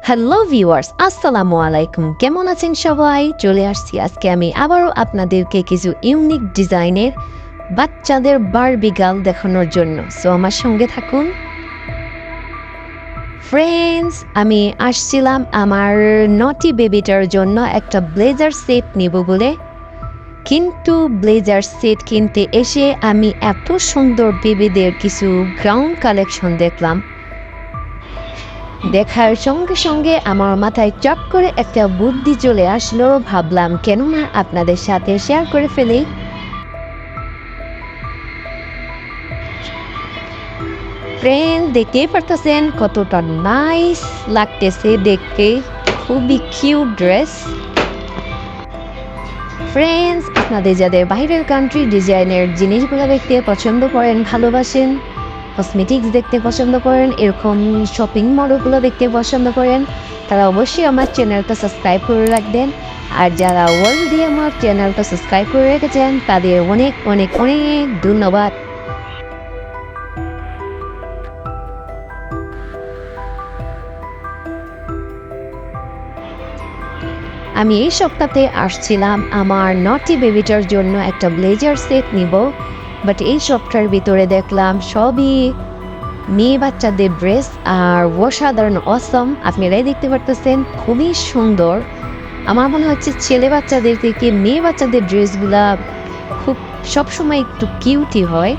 Hello viewers, আসসালামু আলাইকুম। কেমন আছেন সবাই? চলে আসছি আজকে আমি আবারও আপনাদেরকে কিছু ইউনিক ডিজাইনের বাচ্চাদের বারবি গার্ল দেখানোর জন্য। সো আমার সঙ্গে থাকুন। ফ্রেন্ডস, আমি আসছিলাম আমার নটি বেবিটার জন্য একটা ব্লেজার সেট নেব বলে, কিন্তু ব্লেজার সেট কিনতে এসে আমি এত সুন্দর বেবিদের কিছু গ্রাউন্ড কালেকশন দেখলাম। দেখার সঙ্গে সঙ্গে আমার মাথায় চট করে একটা বুদ্ধি চলে আসলো। ভাবলাম কেন না আপনাদের সাথে শেয়ার করে ফেলি। ফ্রেন্ড, দেখতেই পারতেছেন কতটা নাইস লাগতেছে দেখতে, খুবই কিউট ড্রেস। ফ্রেন্ডস, আপনাদের যাদের বাইরের কান্ট্রি ডিজাইনের জিনিসগুলো দেখতে পছন্দ করেন, ভালোবাসেন, কসমেটিক্স দেখতে পছন্দ করেন, এরকম শপিং মলগুলো দেখতে পছন্দ করেন, তারা অবশ্যই আমার চ্যানেলটা সাবস্ক্রাইব করে রাখবেন। আর যারা অলরেডি আমার চ্যানেলটা সাবস্ক্রাইব করে রেখেছেন তাদের অনেক অনেক অনেক ধন্যবাদ। আমি এই সপ্তাহে আসছিলাম আমার নটি বেবিটার জন্য একটা ব্লেজার সেট নিব, বাট এই সপ্তাহের ভিতরে দেখলাম সবই মেয়ে বাচ্চাদের ড্রেস আর অসাধারণ অসম। আপনারাই দেখতে পারতেছেন খুবই সুন্দর। আমার মনে হচ্ছে ছেলে বাচ্চাদের থেকে মেয়ে বাচ্চাদের ড্রেসগুলা খুব সবসময় একটু কিউটি হয়।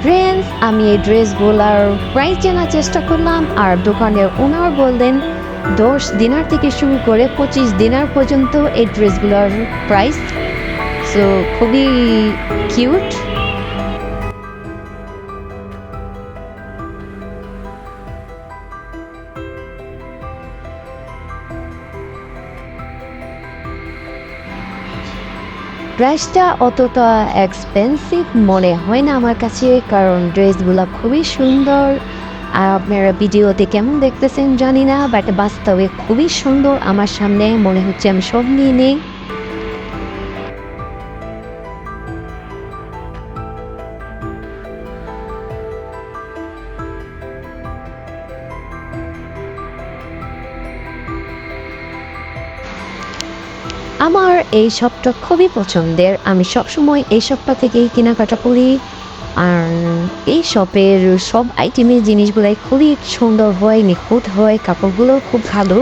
ফ্রেন্ডস, আমি এই ড্রেসগুলার প্রাইস জানার চেষ্টা করলাম, আর দোকানের ওনার বললেন 10 দিনার থেকে শুরু করে 25 দিনার পর্যন্ত এই ড্রেসগুলোর প্রাইস। সো খুবই কিউট। প্রাইসটা অতটা এক্সপেন্সিভ মনে হয় না আমার কাছে, কারণ ড্রেসগুলো খুবই সুন্দর। আর আপনারা ভিডিওতে কেমন দেখতেছেন জানি না, বাট বাস্তবে খুবই সুন্দর। আমার সামনে মনে হচ্ছে আমি সব নিয়ে নেই। আমার এই শপটা খুবই পছন্দের, আমি সবসময় এই শপটা থেকেই কেনাকাটা করি। আর এই শপের সব আইটেমের জিনিসগুলাই খুবই সুন্দর হয়, নিখুঁত হয়, কাপড়গুলো খুব ভালো।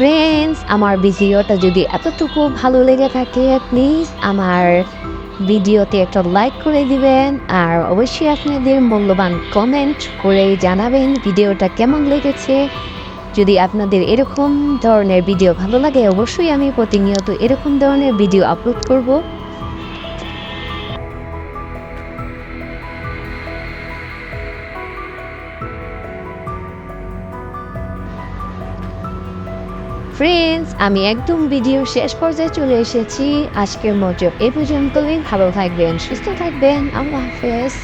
ফ্রেন্ডস, আমার ভিডিওটা যদি এতটুকু ভালো লেগে থাকে প্লিজ আমার ভিডিওতে একটা লাইক করে দিবেন, আর অবশ্যই আপনাদের মূল্যবান কমেন্ট করে জানাবেন ভিডিওটা কেমন লেগেছে। যদি আপনাদের এরকম ধরনের ভিডিও ভালো লাগে অবশ্যই আমি প্রতিনিয়ত এরকম ধরনের ভিডিও আপলোড করব। ফ্রেন্ডস, আমি একদম ভিডিও শেষ পর্যায়ে চলে এসেছি। আজকের মতো এ পর্যন্তই। ভালো থাকবেন, সুস্থ থাকবেন। আল্লাহ হাফেজ।